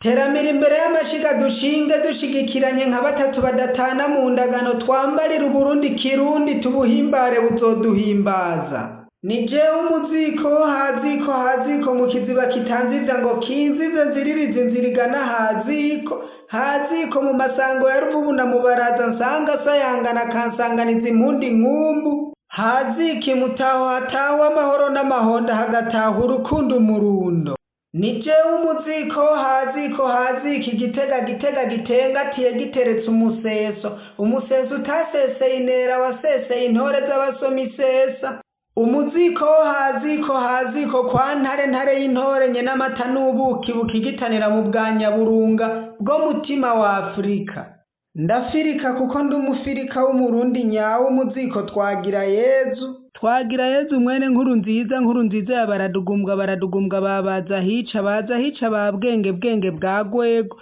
teramira imbere y'amashiga dushinge dushigikiranye nka batatu badatana mu ndagano twambarira Uburundi kirundi tubuhimbare buzoduhimbaza. Ni jewe umuziko haziko mu kiziba kitanziza ngo kinzize nziririze nzirigana haziko mu masango ya Ruvubu na Mubaraza nsanga sayangana kansanganiza impundi nkumbu haziki mutaho hataho amahoro n'amahonda hagataha urukundo umurundo. Ni jewe umuziko haziko igitega gitengatiye giteretse umuseso utaseseye intera waseseye intore z'abasoma isesa. Umuziko haziko kwa ntare y'intore nye n'amata n'ubuki bukigitanira mu bwanyaburunga bwo mutima wa Afrika. Ndafirika kuko ndi umufirika w'umurundi nyawo. Umuziko twagira Yezu mwene nkuru nziza ya baradugumbwa babaza hica ba bwenge bwa Gwego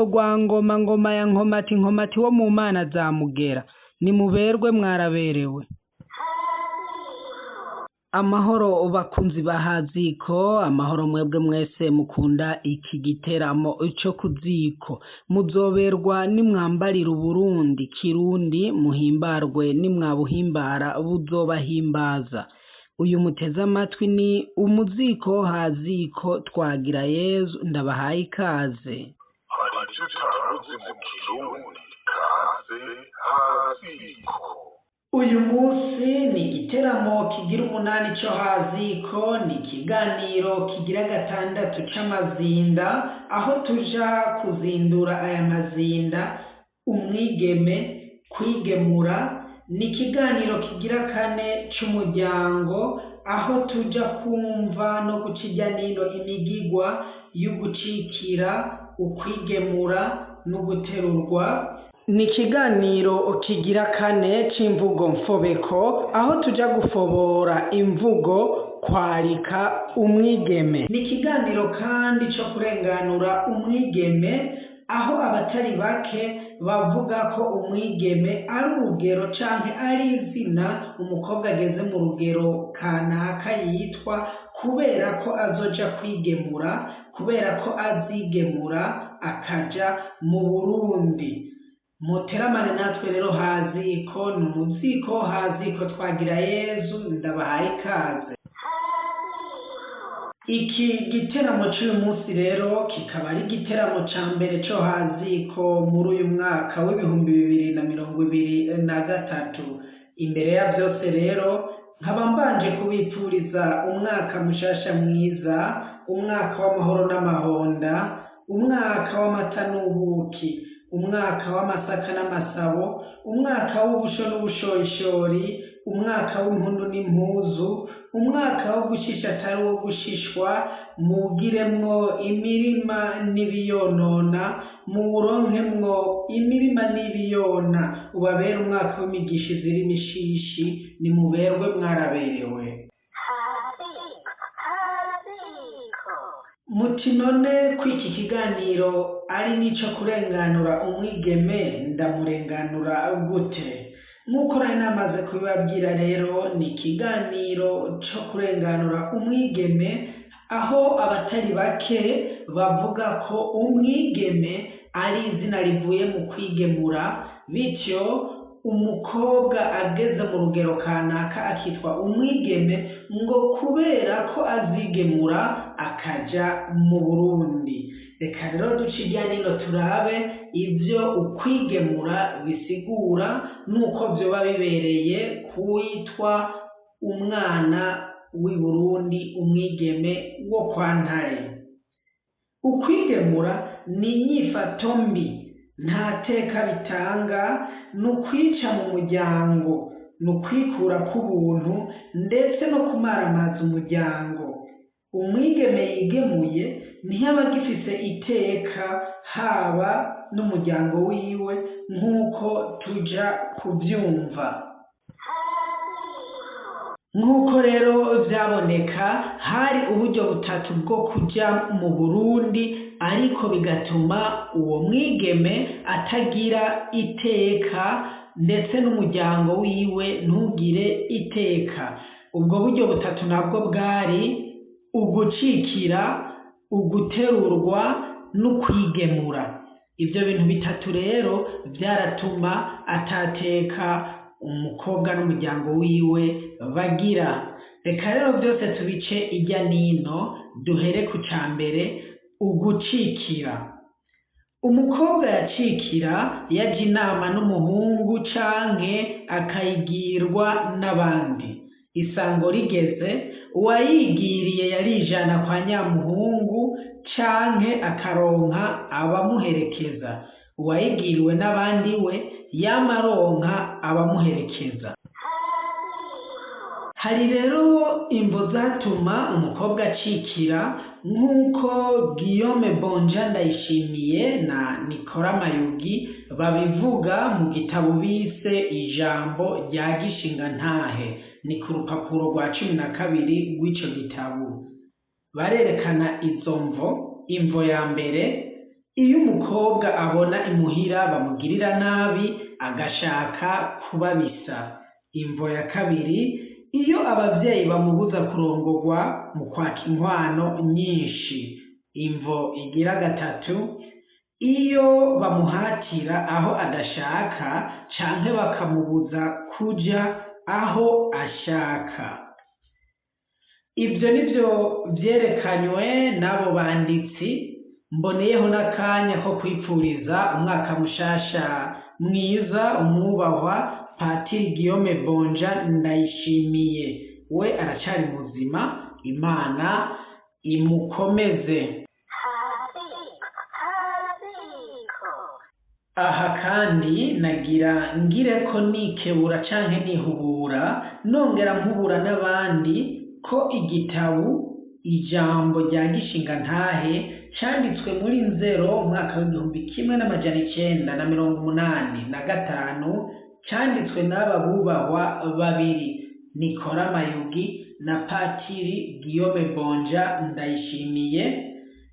rwa ngoma ya nkomati wo mu mana za Mugera. Nimuberwe mwaraberewe. Amahoro bakunzi bahaziko, amahoro mwebwe mwese mukunda iki giteramo ico kuziko. Muzoberwa nimwambarira Uburundi kirundi, muhimbarwe nimwabuhimbara buzobahimbaza. Uyu muteze amatwi ni umuziko haziko twagira Yezu. Ndabahaye ikaze. Hari icyo utaruzi mu kirundi, kaze haziko. Uyu munsi ni igiteramo kigira 8 cyo haziko. Ni ikiganiro kigira 6 c'amazinda, aho tuja kuzindura aya mazinda umwigeme kwigemura. Ni ikiganiro kigira 4 c'umuryango, aho tuja kumva no gucijya nino imigigwa y'ugucikira, ukwigemura n'uguterurwa. Ni ikiganiro kigira 4 c'imvugo mfobeko, aho tuja gufobora imvugo kwarika umwigeme. Ni ikiganiro kandi cyo kurenganura umwigeme, aho abatari bake bavuga ko umwigeme ari urugero canke ari izina umukobwa ageze mu rugero kanaka yitwa, kubera ko azoja kwigemura, kubera ko azigemura akaja mu Burundi. Muteramane natwe rero haziko, ni umuziko haziko twagira Yezu. Ndabahaye ikaze. Iki giteramo cy'uyu munsi rero kikaba ari igiteramo ca mbere cyo haziko muri uyu mwaka w'2023. Imbere ya byose rero nkaba mbanje kubipfuriza umwaka mushasha mwiza, umwaka w'amahoro n'amahonda, umwaka w'amata n'ubuki, umwaka w'amasaka n'amasabo, umwaka w'ubusho n'ubushorishori, umwaka w'impundu n'impuzu, umwaka wo gushisha atari wo gushishwa. Mugiremwo imirima n'ibiyonona, muwuronkemwo imirima n'ibiyona. Ubabere umwaka w'imigisha ziri imishishi. Nimuberwe mwaraberewe. Muti none ko iki kiganiro ari nico kurenganura umwigeme, ndamurenganura gute? Nk'uko nari namaze kubibabwira rero, ni ikiganiro cyo kurenganura umwigeme, aho abatari bake bavuga ko umwigeme ari izina rivuye mu kwigemura, bityo umukobwa ageze mu rugero kanaka akitwa umwigeme ngo kubera ko azigemura akaja mu Burundi. Reka rero ducijya nino turabe ivyo ukwigemura bisigura, nuko vyoba bibereye kuwitwa umwana w'i Burundi, umwigeme wo kwa Ntare. Ukwigemura ni inyifato mbi, nta teka bitanga, n'ukwica mu muryango, n'ukwikura k'ubuntu, ndetse no kumaramaza umuryango. Umwigeme yigemuye ntiyaba agifise iteka, haba n'umuryango wiwe, nk'uko tuja kubyumva. Nk'uko rero byaboneka, hari uburyo butatu bwo kuja mu Burundi, ariko bigatuma uwo mwigeme atagira iteka, ndetse n'umuryango wiwe ntugire iteka. ubwo buryo butatu nabwo bwari ugucikira, uguterurwa n'ukwigemura. Ibyo bintu bitatu rero byaratuma atateka umukobwa n'umuryango wiwe bagira. Reka rero byose tubice ijya nino, duhere ku ca mbere, ugucikira. Umukobwa yacikira yaje inama n'umuhungu canke akayigirwa n'abandi. Isango rigeze, uwayigiriye yarijana kwa nyamuhungu canke akaronka abamuherekeza. Uwayigiriwe n'abandi we yamaronka abamuherekeza. Hari rero imvo zatuma umukobwa acikira, nk'uko Guillaume Bonja Ndayishimiye na Nicolas Mayugi babivuga mu gitabo bise Ijambo rya Gishingantahe. Ni ku rupapuro rwa 12 rw'ico gitabo. Barerekana izo mvo. Imvo ya mbere, iyo umukobwa abona imuhira bamugirira nabi agashaka kubabisa. Imvo ya kabiri, iyo abavyeyi bamubuza kurongorwa mu kwaka inkwano nyinshi. Imvo igira gatatu, iyo bamuhatira aho adashaka canke bakamubuza kuja aho ashaka. Ibyo nivyo vyerekanywe n'abo banditsi. Mboneyeho n'akanya ko kwipfuriza umwaka mushasha mwiza umwubahwa Patiri Guillaume Bonja Ndayishimiye. We aracari muzima, Imana imukomeze. Aha kandi nagira ngire ko nikebura canke nihubura, nongera mpubura n'abandi ko igitabo Ijambo rya Gishingantahe canditswe muri Nzero umwaka w'1985 canditswe n'aba bubahwa babiri, Nicolas Mayugi na Patiri Guillaume Bonja Ndayishimiye.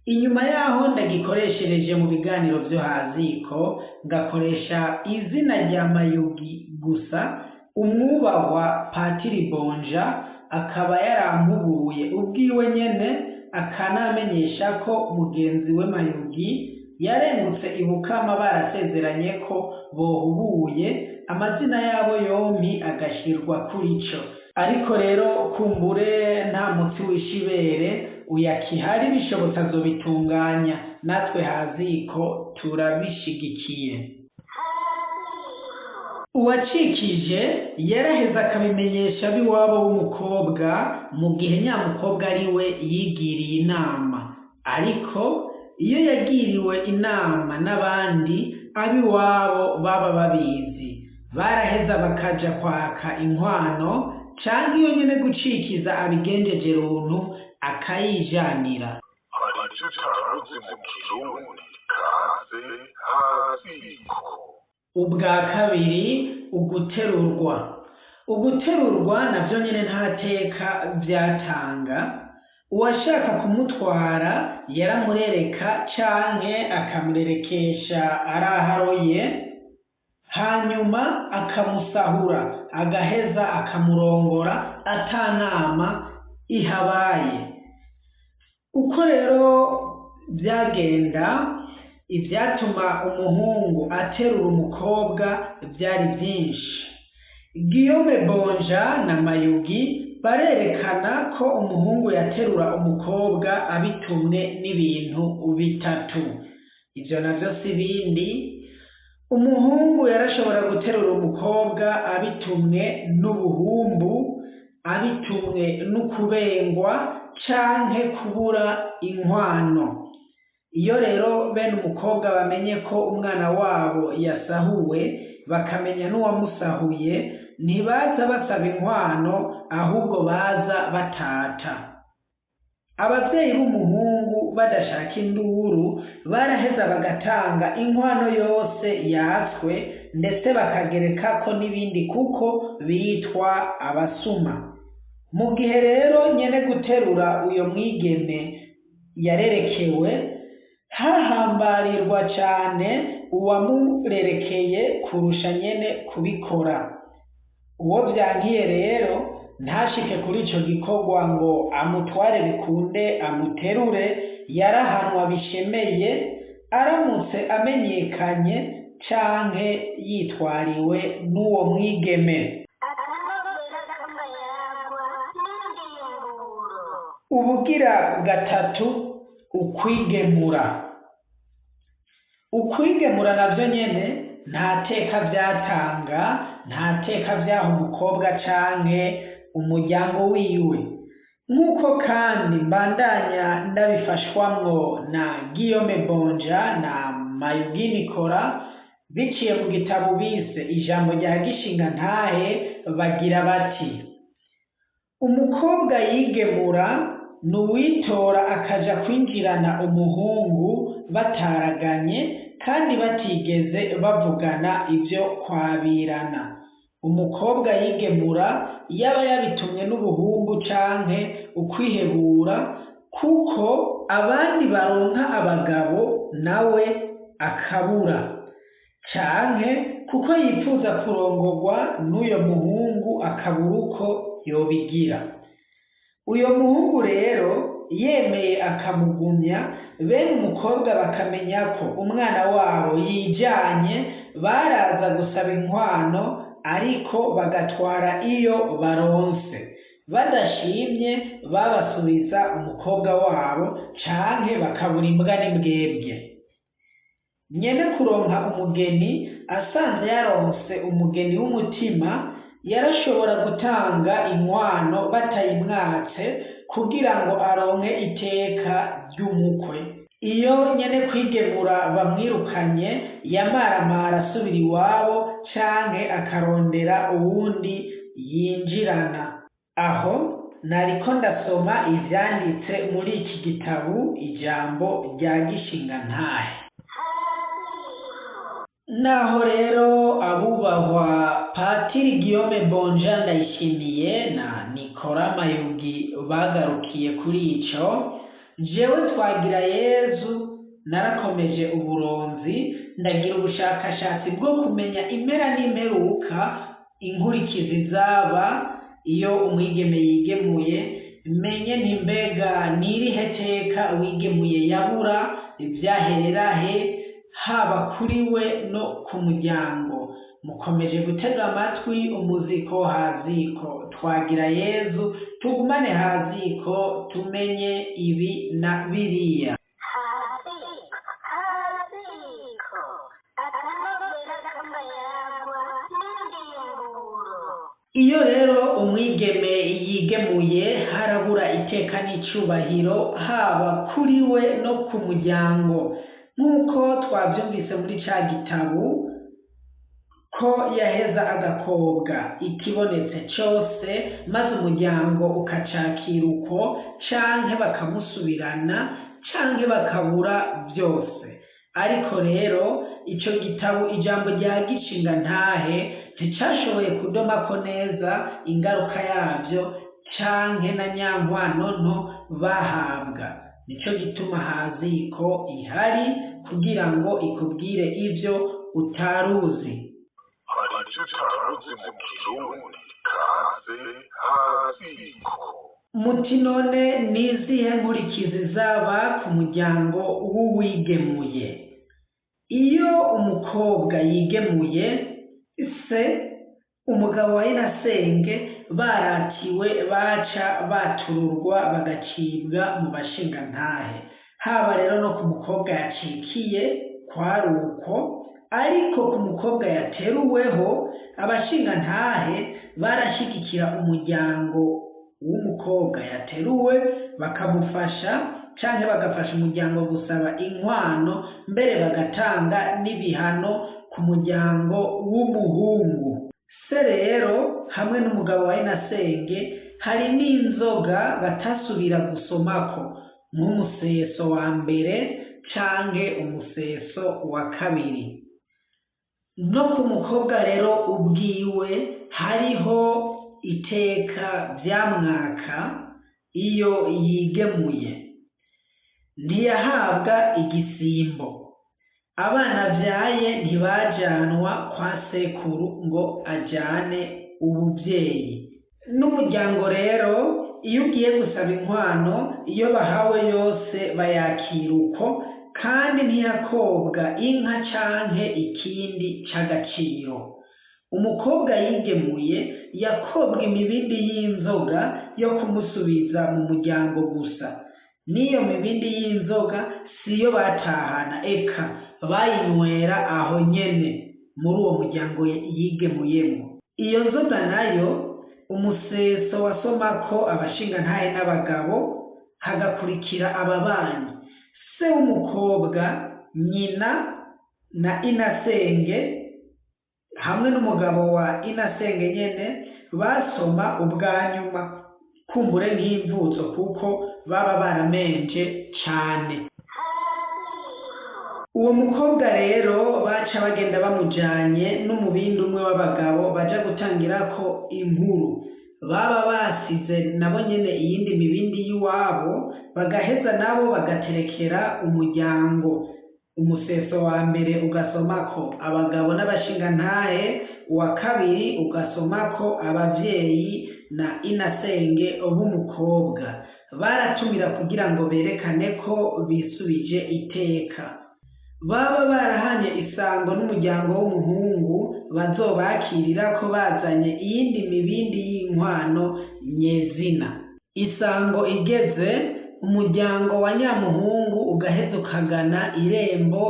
Inyuma yaho ndagikoreshereje mu biganiro byo haziko, ngakoresha izina rya Mayugi gusa. Umwubahwa Patiri Bonja akaba yarampubuye ubwiwe nyene, akanamenyesha ko mugenzi we Mayugi yarengutse ibukama barasezeranye ko bohubuye amazina yabo yompi agashirwa kuri co. Ariko rero kumbure nta mutsi w'ishibere uyakihari, bishobotse azobitunganya. Natwe haziko turabishigikiye. Uwacikije yaraheze akabimenyesha ab'iwabo w'umukobwa mu gihe nyamukobwa ari we yigiriye inama. Ariko iyo yagiriwe inama n'abandi, ab'iwabo baba babizi, baraheza bakaja kwaka inkwano canke iyo nyene gucikiza abigenjeje runtu akayijanira. Hari icyo utaruzi mu Kirundi, kaze haziko. Ubwa kabiri, uguterurwa. Uguterurwa navyo nyene nta teka vyatanga. Uwashaka kumutwara yaramurereka canke akamurerekesha araharoye, hanyuma akamusahura, agaheza akamurongora atanama ihabaye. Uko rero byagenda, ivyatuma umuhungu aterura umukobwa byari byinshi. Guillaume Bonja na Mayugi barerekana ko umuhungu yaterura umukobwa abitumwe n'ibintu bitatu. Ivyo navyo si bindi, umuhungu yarashobora guterura umukobwa abitumwe n'ubuhumbu, abitumwe n'ukubengwa canke kubura inkwano. Iyo rero bene umukobwa bamenye ko umwana wabo yasahuwe, bakamenya n'uwamusahuye, ntibaza basaba inkwano, ahubwo baza batata. Abavyeyi b'umuhungu badashaka induru, baraheza bagatanga inkwano yose yatswe, ndetse bakagerekako n'ibindi kuko bitwa abasuma. Mu gihe rero nyene guterura uyo mwigeme yarerekewe, hahambarirwa cane uwamurerekeye kurusha nyene kubikora. Uwo vyankiye rero ntashike kuri ico gikorwa ngo amutware bikunde amuterure, yarahanwa bishemeye aramutse amenyekanye canke yitwariwe n'uwo mwigeme. Ubugira gatatu, ukwigemura. Ukwigemura navyo nyene nta teka vyatanga, nta teka vyaha umukobwa canke umuryango wiwe, nk'uko kandi mbandanya ndabifashwamwo na Guillaume Bonja na Mayugi Nicolas biciye mu gitabo bise Ijambo rya Gishinga Ntahe, bagira bati: umukobwa yigemura n'uwitora akaja kwinjirana umuhungu bataraganye kandi batigeze bavugana ivyo kwabirana. Umukobwa yigemura yaba yabitumwe n'ubuhumbu canke ukwihebura, kuko abandi baronka abagabo nawe akabura, canke kuko yifuza kurongorwa n'uyo muhungu akabura uko yobigira. Uyo muhungu rero yemeye akamugumya, bene umukobwa bakamenya ko umwana wabo yijanye, baraza gusaba inkwano ariko bagatwara iyo baronse, badashimye babasubiza umukobwa wabo canke bakabura imbwa n'imbwebwe. Nyene kuronka umugeni asanze yaronse umugeni w'umutima, yarashobora gutanga inkwano batayimwatse kugira ngo aronke iteka ry'umukwe. Iyo nyene kwigemura bamwirukanye, yamaramara asubira iwabo canke akarondera uwundi yinjirana. Aho nariko ndasoma ivyanditse muri iki gitabo Ijambo rya Gishinga Ntahe. Naho rero abubahwa Patiri Guillaume Bonja Ndayishimiye na Nicolas Mayugi bagarukiye kuri ico, jewe Twagirayezu narakomeje uburonzi, ndagira ubushakashatsi bwo kumenya impera n'imperuka, inkurikizi zaba iyo umwigeme yigemuye, menye ntimbega n'irihe teka uwigemuye yabura, vyaherera he, haba kuri we no ku muryango. Mukomeje gutega amatwi umuziko Haziko. Twagirayezu, tugumane Haziko, tumenye ibi na biriya. Iyo rero umwigeme yigemuye, harabura iteka n'icubahiro haba kuri we no ku muryango, nk'uko twavyumvise muri ca gitabo ko yaheza agakobwa ikibonetse cose, maze umuryango ukacakira uko, canke bakamusubirana canke bakabura vyose. Ariko rero ico gitabo Ijambo rya Gishinga Ntahe nticashoboye kudomako neza ingaruka yavyo canke na nyankwano nto bahabwa. Nico gituma Haziko ihari kugira ngo ikubwire ivyo utaruzi. Hari ivyo utaruzi mu Kirundi, kaze Haziko. Muti none nizihe nkurikizi zaba ku muryango w'uwigemuye? Iyo umukobwa yigemuye, se umugabo wa Inasenge baratiwe baca batururwa bagacibwa mu bashinga ntahe. Haba rero no ku mukobwa yacikiye kwari uko, ariko ku mukobwa yateruweho, abashinga ntahe barashigikira umuryango w'umukobwa yateruwe, bakamufasha canke bagafasha umuryango gusaba inkwano, mbere bagatanga n'ibihano ku muryango w'umuhungu. Se rero hamwe n'umugabo wa Inasenge hari n'inzoga batasubira gusomako, nk'umuseso wa mbere canke umuseso wa kabiri. No ku mukobwa rero ubwiwe hariho iteka vyamwaka iyo yigemuye. Ntiyahabwa igisimbo, abana vyaye ntibajanwa kwa sekuru ngo ajane ubuvyeyi. n'umuryango rero iyo ugiye gusaba inkwano iyo bahawe yose bayakira uko, kandi ntiyakobwa inka canke ikindi c'agaciro. Umukobwa yigemuye yakobwa imibindi y'inzoga yo kumusubiza mu muryango gusa, n'iyo mibindi y'inzoga siyo batahana, eka bayinywera aho nyene muri uwo muryango yigemuyemo. Iyo nzoga nayo umuseso wasomako abashingantahe n'abagabo, hagakurikira ababanyi, se w'umukobwa, nyina na inasenge hamwe n'umugabo wa inasenge nyene basoma ubwa nyuma, kumbure nk'imvutso kuko baba baramenje cane. Uwo mukobwa rero baca bagenda bamujanye n'umubindi umwe w'abagabo baja gutangirako inkuru, baba basize nabo nyene iyindi mibindi y'iwabo, bagaheza nabo bagaterekera umuryango. Umuseso wa mbere ugasomako abagabo n'abashingantahe, uwa kabiri ugasomako abavyeyi na inasenge b'umukobwa. Baratumira kugira ngo berekane ko bisubije iteka. Baba barahanye isango n'umuryango w'umuhungu bazobakirira ko bazanye iyindi mibindi y'inkwano nyezina. Isango igeze, umuryango wa nyamuhungu ugaheza ukagana irembo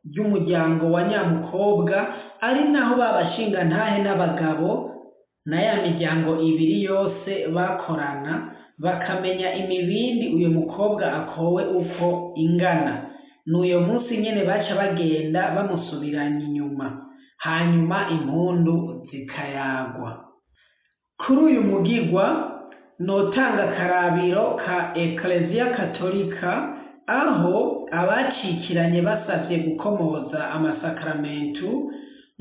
ry'umuryango wa nyamukobwa, ari naho babashingantahe n'abagabo na ya miryango ibiri yose bakorana, bakamenya imibindi uyu mukobwa akowe uko ingana. N'uyo munsi nyene baca bagenda bamusubiranya inyuma, hanyuma impundu zikayagwa. Kuri uyu mugigwa notanga akarabiro ka Eklezia Katolika, aho abacikiranye basavye gukomoza amasakramentu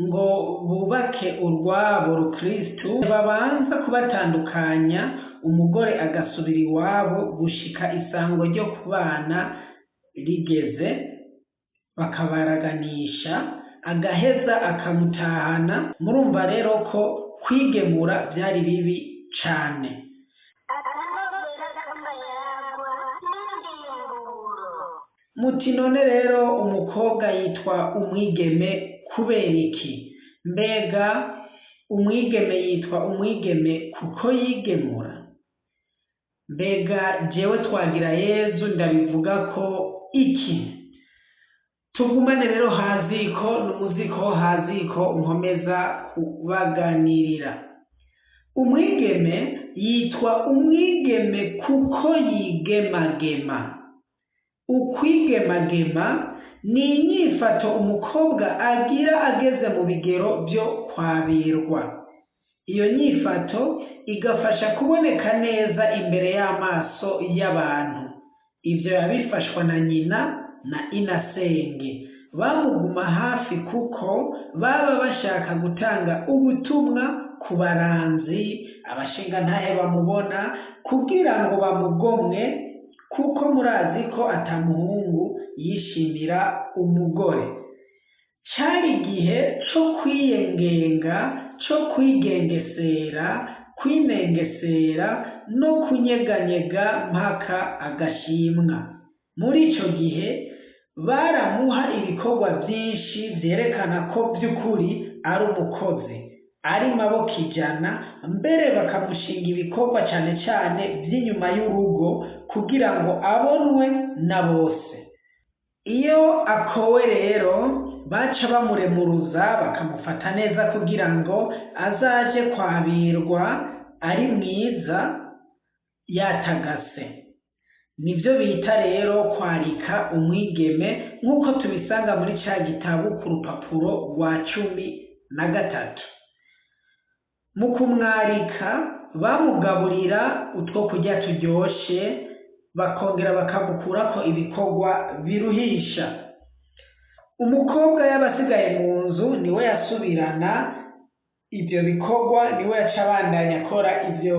ngo bubake urwabo rukristu, babanza kubatandukanya, umugore agasubira iwabo gushika isango ryo kubana rigeze, bakabaraganisha, agaheza akamutahana. Murumva rero ko kwigemura vyari bibi cane. Muti none rero umukobwa yitwa umwigeme kubera iki? Mbega umwigeme yitwa umwigeme kuko yigemura? Mbega jewe Twagirayezu ndabivuga ko iki? Tugumane rero haziko n'umuziko haziko nkomeza kubaganirira. Umwigeme yitwa umwigeme kuko yigemagema. Ukwigemagema ni inyifato umukobwa agira ageze mu bigero byo kwabirwa. Iyo nyifato igafasha kuboneka neza imbere y'amaso y'abantu. Ivyo yabifashwa na nyina na inasenge, bamuguma hafi kuko baba bashaka gutanga ubutumwa ku baranzi, abashingantahe bamubona, kugira ngo bamugomwe, kuko murazi ko atamuhungu yishimira umugore. Cari igihe co kwiyengenga, co kwigengesera, kwinengesera no kunyeganyega mpaka agashimwa. Muri ico gihe baramuha ibikorwa vyinshi vyerekana ko vy'ukuri ari umukozi, ari maboko ijana, mbere bakamushinga ibikorwa cane cane vy'inyuma y'urugo kugira ngo abonwe na bose. Iyo akowe rero baca bamuremuruza, bakamufata neza kugira ngo azaje kwabirwa ari mwiza yatagase. Nivyo bita rero kwarika umwigeme, nk'uko tubisanga muri ca gitabo ku rupapuro rwa 13. Mu kumwarika bamugaburira utwo kurya turyoshe, bakongera bakamukurako ibikorwa biruhisha. Umukobwa yabasigaye mu nzu niwe yasubirana ivyo bikorwa, niwe yaca abandanya akora ivyo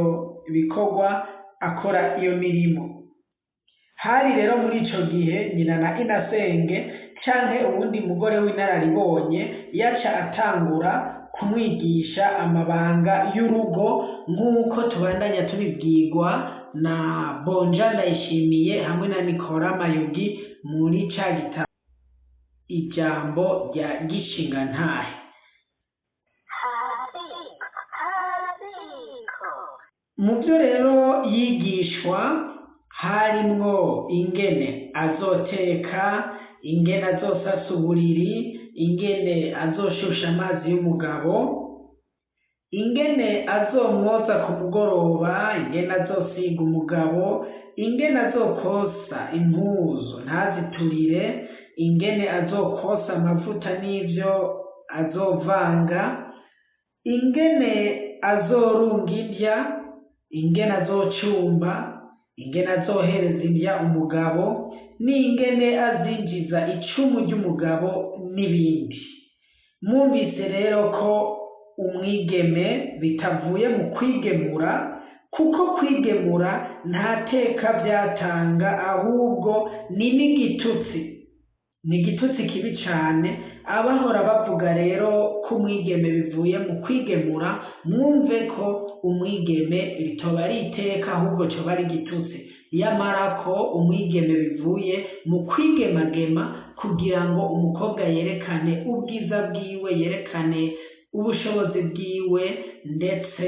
bikorwa, akora iyo mirimo. Hari rero muri ico gihe nyina na inasenge canke ubundi mugore w'inararibonye yaca atangura kumwigisha amabanga y'urugo nk'uko tubandanya tubibwirwa na Bonja Ndayishimiye hamwe na Nikora Mayugi muri ca gitabo ijambo rya gishingantahe. Mu byo rero yigishwa harimwo ingene azoteka, ingene azosasa uburiri, ingene azoshusha amazi y'umugabo, ingene azomwoza ku mugoroba, ingene azosiga umugabo, ingene azokosa impuzu ntaziturire, ingene azokosa amavuta n'ivyo azovanga, ingene azorunga indya, ingene azocumba, ingene azohereza indya umugabo, n'ingene azinjiza icumu ry'umugabo n'ibindi. Mwumvise rero ko umwigeme bitavuye mu kwigemura, kuko kwigemura nta teka byatanga, ahubwo ni n'igitutsi kibi cane. Abahora bavuga rero ko umwigeme bivuye mu kwigemura, mwumve ko umwigeme ritoba ari iteka, ahubwo coba ari igitutsi. Yamara ko umwigeme bivuye mu kwigemagema kugira ngo umukobwa yerekane ubwiza bwiwe, yerekane ubushobozi bwiwe, ndetse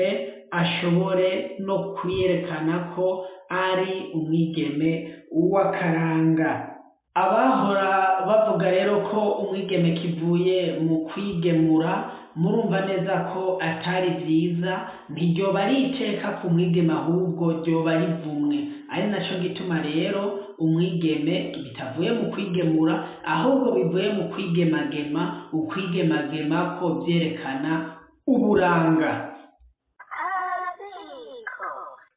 ashobore no kwiyerekana ko ari umwigeme w'akaranga. Abahora bavuga rero ko umwigeme kivuye mu kwigemura, murumva neza ko atari vyiza, ntiryoba ari iteka ku mwigeme, ahubwo ryoba rivumwe. Ari naco gituma rero umwigeme bitavuye mu kwigemura, ahubwo bivuye mu kwigemagema. Ukwigemagema ko vyerekana uburanga.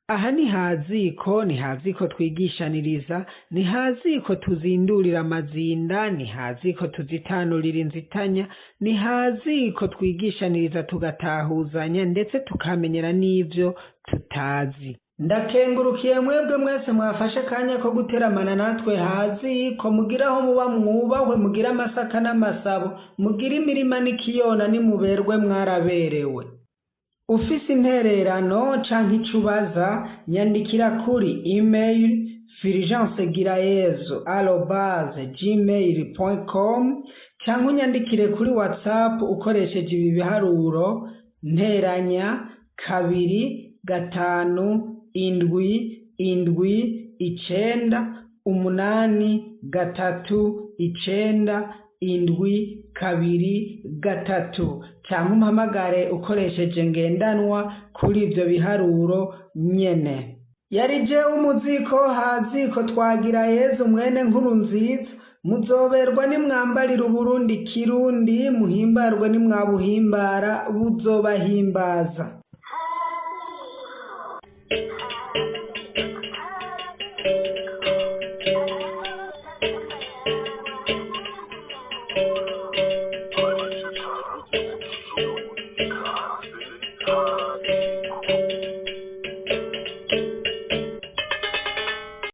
Aha ni haziko, ni haziko twigishaniriza, ni haziko tuzindurira amazinda, ni haziko tuzitanurira inzitanya, ni haziko twigishaniriza tugatahuzanya, ndetse tukamenyera n'ivyo tutazi. Ndakengurukiye mwebwe mwese mwafashe akanya ko guteramana natwe haziko, mugira aho muba mwubahwe, mugira amasaka n'amasabo, mugira imirima n'ikiyona, nimuberwe mwaraberewe. Ufise intererano canke icubaza, nyandikira kuri email fulgencegirayezu@gmail.com canke unyandikire kuri WhatsApp ukoresheje ibi biharuro: nteranya 2 5 7 7 9 8 3 9 7 2 3, cyangwa umpamagare ukoresheje ngendanwa kuri ivyo biharuro nyene. Yari jewe umuziko haziko Twagirayezu mwene Nkurunziza, muzoberwa nimwambarira Uburundi kirundi, muhimbarwe nimwabuhimbara buzobahimbaza.